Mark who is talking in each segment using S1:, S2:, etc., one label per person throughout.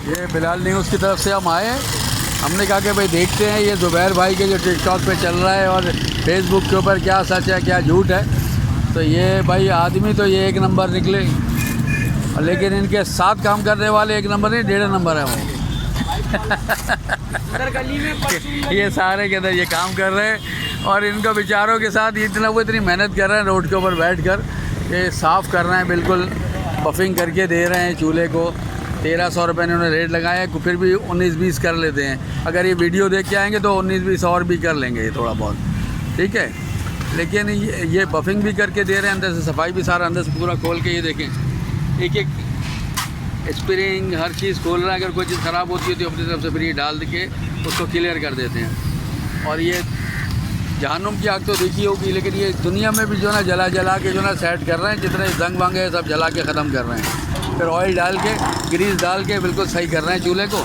S1: ये बिलाल न्यूज़ की तरफ से हम आए हैं। हमने कहा कि भाई देखते हैं ये ज़ुबैर भाई के जो टिकटॉक पे चल रहा है और फेसबुक के ऊपर क्या सच है क्या झूठ है। तो ये भाई आदमी तो ये एक नंबर निकले, लेकिन इनके साथ काम करने वाले एक नंबर नहीं 1.5 नंबर है वो। ये सारे के अंदर ये काम कर रहे हैं और इनको बेचारों के साथ वो इतनी मेहनत कर रहे हैं रोड के ऊपर बैठ कर, ये साफ़ कर रहे हैं, बिल्कुल बफिंग करके दे रहे हैं चूल्हे को। 1300 रुपये इन्होंने रेट लगाया है, फिर भी 19-20 कर लेते हैं। अगर ये वीडियो देख के आएंगे तो 19-20 और भी कर लेंगे, ये थोड़ा बहुत ठीक है। लेकिन ये बफिंग भी करके दे रहे हैं, अंदर से सफाई भी सारा अंदर से पूरा खोल के, ये देखें एक एक स्प्रिंग हर चीज़ खोल रहा है। अगर कोई चीज़ ख़राब होती है तो अपनी तरफ से फिर ये डाल के उसको क्लियर कर देते हैं। और ये जहन्नुम की आग तो देखी होगी, लेकिन ये दुनिया में भी जो है ना जला के जो है ना सेट कर रहे हैं, जितने जंग वांग है सब जला के ख़त्म कर रहे हैं। फिर ऑयल डाल के ग्रीस डाल के बिल्कुल सही कर रहे हैं चूल्हे को।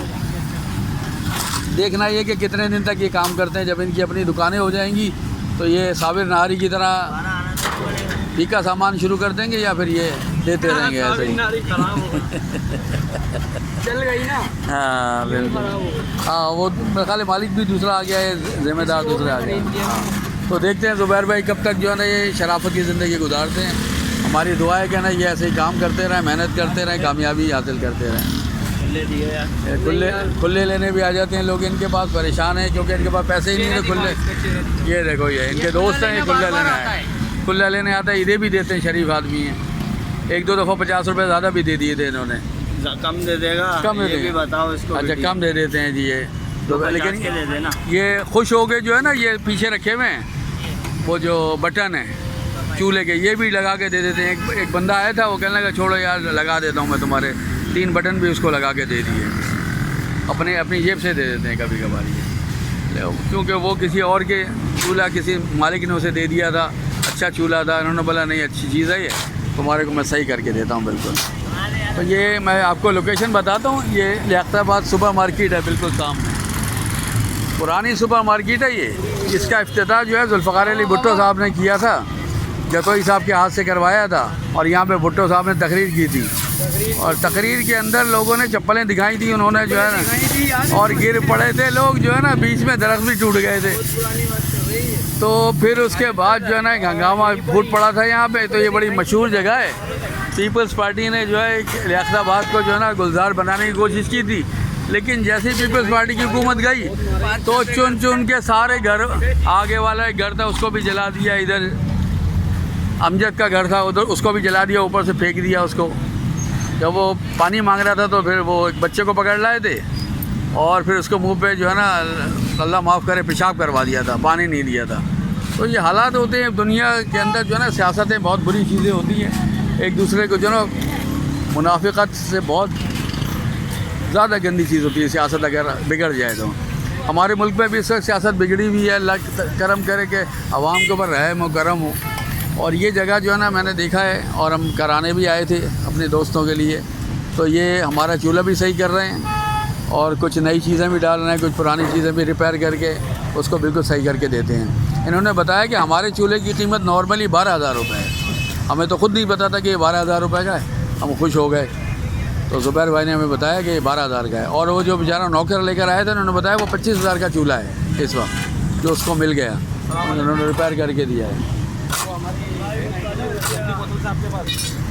S1: देखना ये कि कितने दिन तक ये काम करते हैं। जब इनकी अपनी दुकानें हो जाएंगी तो ये साबिर नारी की तरह फीका सामान शुरू कर देंगे या फिर ये देते रहेंगे ऐसे ही।
S2: चल गई ना।
S1: हाँ बिल्कुल, हाँ वो मेरे ख्याल मालिक भी दूसरा आ गया है, जिम्मेदार दूसरा आ गया। हाँ तो देखते हैं ज़ुबैर भाई कब तक जो है ना ये शराफत की ज़िंदगी गुजारते हैं। हमारी दुआ है कि ना ये ऐसे ही काम करते रहें, मेहनत करते रहें, कामयाबी हासिल करते रहें। खुले लेने भी आ जाते हैं लोग इनके पास, परेशान हैं क्योंकि इनके पास पैसे ही नहीं है खुले। ये देखो ये इनके दोस्त हैं, ये खुला लेने आए, खुला लेने आता है, इधे भी देते हैं, शरीफ आदमी हैं। 1-2 दफ़ा 50 रुपये ज़्यादा भी दे दिए थे इन्होंने।
S2: कम दे देगा,
S1: कम दे देगा,
S2: बताओ इसको।
S1: अच्छा कम दे देते हैं जी ये तो, लेकिन ये खुश हो गए जो है ना, ये पीछे रखे हुए हैं वो जो बटन है चूल्हे के, ये भी लगा के दे देते हैं। एक बंदा आया था, वो कहने लगा छोड़ो यार लगा देता हूँ मैं तुम्हारे, 3 बटन भी उसको लगा के दे दिए, अपनी जेब से दे देते हैं कभी कभार ये, क्योंकि वो किसी और के चूल्हा किसी मालिक ने उसे दे दिया था, अच्छा चूल्हा था, इन्होंने बोला नहीं अच्छी चीज़ है ये, तुम्हारे को मैं सही करके देता हूँ बिल्कुल। तो ये मैं आपको लोकेशन बताता हूँ, ये लियाकताबाद सुपर मार्केट है, बिल्कुल सामने पुरानी सुपर मार्केट है ये। इसका इफ्तिताह जो है जुल्फ़िकार अली भुट्टो साहब ने किया था, जतोई साहब के हाथ से करवाया था, और यहाँ पे भुट्टो साहब ने तकरीर की थी, और तकरीर के अंदर लोगों ने चप्पलें दिखाई थी उन्होंने जो है ना, और गिर पड़े थे लोग जो है ना, बीच में दरख्त भी टूट गए थे। तो फिर उसके बाद जो है ना हंगामा फूट पड़ा था यहाँ पे। तो ये बड़ी मशहूर जगह है। पीपल्स पार्टी ने जो है लियाकताबाद को जो है ना गुलजार बनाने की कोशिश की थी, लेकिन जैसे ही पीपल्स पार्टी की हुकूमत गई तो चुन के सारे घर, आगे वाला एक घर था उसको भी जला दिया, इधर अमजद का घर था उधर उसको भी जला दिया, ऊपर से फेंक दिया उसको। जब वो पानी मांग रहा था तो फिर वो एक बच्चे को पकड़ लाए थे और फिर उसको मुंह पे जो है ना अल्लाह माफ़ करे पेशाब करवा दिया था, पानी नहीं दिया था। तो ये हालात होते हैं दुनिया के अंदर जो है ना, सियासतें बहुत बुरी चीज़ें होती हैं। एक दूसरे को जो है ना मुनाफिकत से बहुत ज़्यादा गंदी चीज़ होती है सियासत, अगर बिगड़ जाए तो। हमारे मुल्क में भी इस वक्त सियासत बिगड़ी हुई है, अल्लाह करम करे कि आवाम के ऊपर रहम हो करम हो। और ये जगह जो है ना मैंने देखा है, और हम कराने भी आए थे अपने दोस्तों के लिए। तो ये हमारा चूल्हा भी सही कर रहे हैं और कुछ नई चीज़ें भी डाल रहे हैं, कुछ पुरानी चीज़ें भी रिपेयर करके उसको बिल्कुल सही करके देते हैं। इन्होंने बताया कि हमारे चूल्हे की कीमत नॉर्मली 12,000 रुपये है। हमें तो खुद नहीं पता था कि ये 12,000 रुपये का है, हम खुश हो गए। तो ज़ुबैर भाई ने हमें बताया कि ये 12,000 का है। और वो जो बेचारा नौकर लेकर आए थे उन्होंने बताया वो 25,000 का चूल्हा है इस वक्त, जो उसको मिल गया, उन्होंने रिपेयर करके दिया है।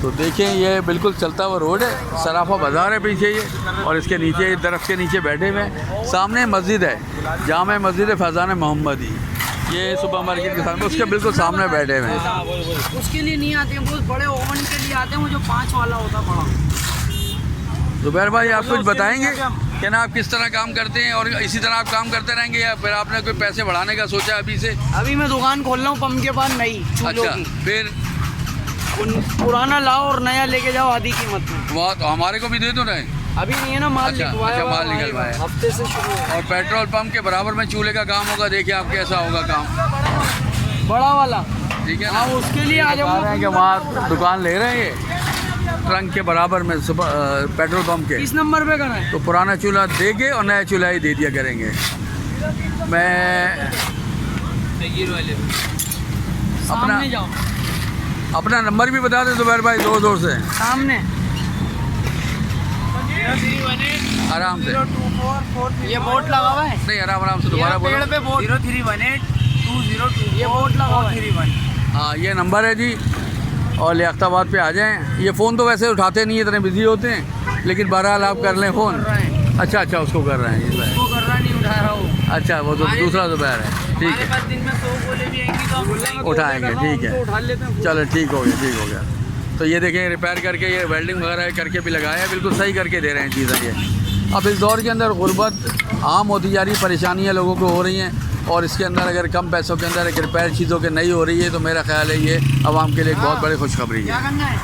S1: तो देखें ये बिल्कुल चलता हुआ रोड है, सराफा बाज़ार है पीछे ये, और इसके नीचे दरख्त के नीचे बैठे हुए हैं। सामने मस्जिद है, जामे मस्जिद फैज़ान मोहम्मदी, ये सुपर मार्केट के सामने, उसके बिल्कुल सामने बैठे हुए हैं।
S2: उसके लिए नहीं आते हैं, बहुत बड़े ओवन के लिए आते हैं, वो जो 5 वाला होता बड़ा।
S1: ज़ुबैर भाई आप कुछ बताएंगे कि ना आप किस तरह काम करते हैं, और इसी तरह आप काम करते रहेंगे या फिर आपने कोई पैसे बढ़ाने का सोचा अभी से?
S2: अभी मैं दुकान खोल रहा हूँ पंप के पास नई चूल्हों
S1: अच्छा,
S2: की।
S1: फिर
S2: पुराना लाओ और नया लेके जाओ आधी कीमत में।
S1: वाह, तो हमारे को भी दे दो ना।
S2: अभी नहीं है ना माल लिखवाया,
S1: अच्छा माल निकलवाया है,
S2: हफ्ते से शुरू है।
S1: और पेट्रोल पंप के बराबर में चूल्हे का काम होगा, देखिए आप कैसा होगा काम,
S2: बड़ा वाला,
S1: ठीक है ना।
S2: हाँ उसके लिए आ जाओ
S1: कि वहाँ दुकान ले रहे हैं ये ट्रंक के बराबर में पेट्रोल पंप के।
S2: किस नंबर पे करना है?
S1: तो पुराना चूल्हा देंगे और नया चूल्हा ही दे दिया करेंगे। मैं
S2: सामने जाओ,
S1: अपना नंबर भी बता दें ज़ुबैर भाई, जोर जोर से।
S2: सामने
S1: आराम से।
S2: 02443 ये बोर्ड लगा हुआ है।
S1: नहीं, आराम से दोबारा बोलो।
S2: पेड़ पे बोर्ड 03182024 ये बोर्ड लगा हुआ है।
S1: हाँ, ये नंबर है जी, और लियाकताबाद पे आ जाएं। ये फ़ोन तो वैसे उठाते नहीं, इतने बिजी होते हैं, लेकिन बहरहाल आप कर लें फ़ोन। अच्छा अच्छा, उसको कर रहे हैं,
S2: वो कर रहा नहीं, उठा रहा हूँ।
S1: अच्छा, वो तो दूसरा दोपहर है, ठीक है,
S2: दिन में 100 गोले भी आएंगी तो हम
S1: उठाएंगे, ठीक है,
S2: उठा लेते हैं।
S1: चलो ठीक हो गया, ठीक हो गया। तो ये देखें, रिपेयर करके ये वेल्डिंग वगैरह करके भी लगाया है, बिल्कुल सही करके दे रहे हैं चीज़ें ये। अब इस दौर के अंदर गुर्बत आम होती जा रही, परेशानियाँ लोगों को हो रही हैं, और इसके अंदर अगर कम पैसों के अंदर एक रिपेयर चीज़ों के नहीं हो रही है, तो मेरा ख्याल है ये आवाम के लिए एक बहुत बड़ी खुशखबरी है।
S2: क्या करना है?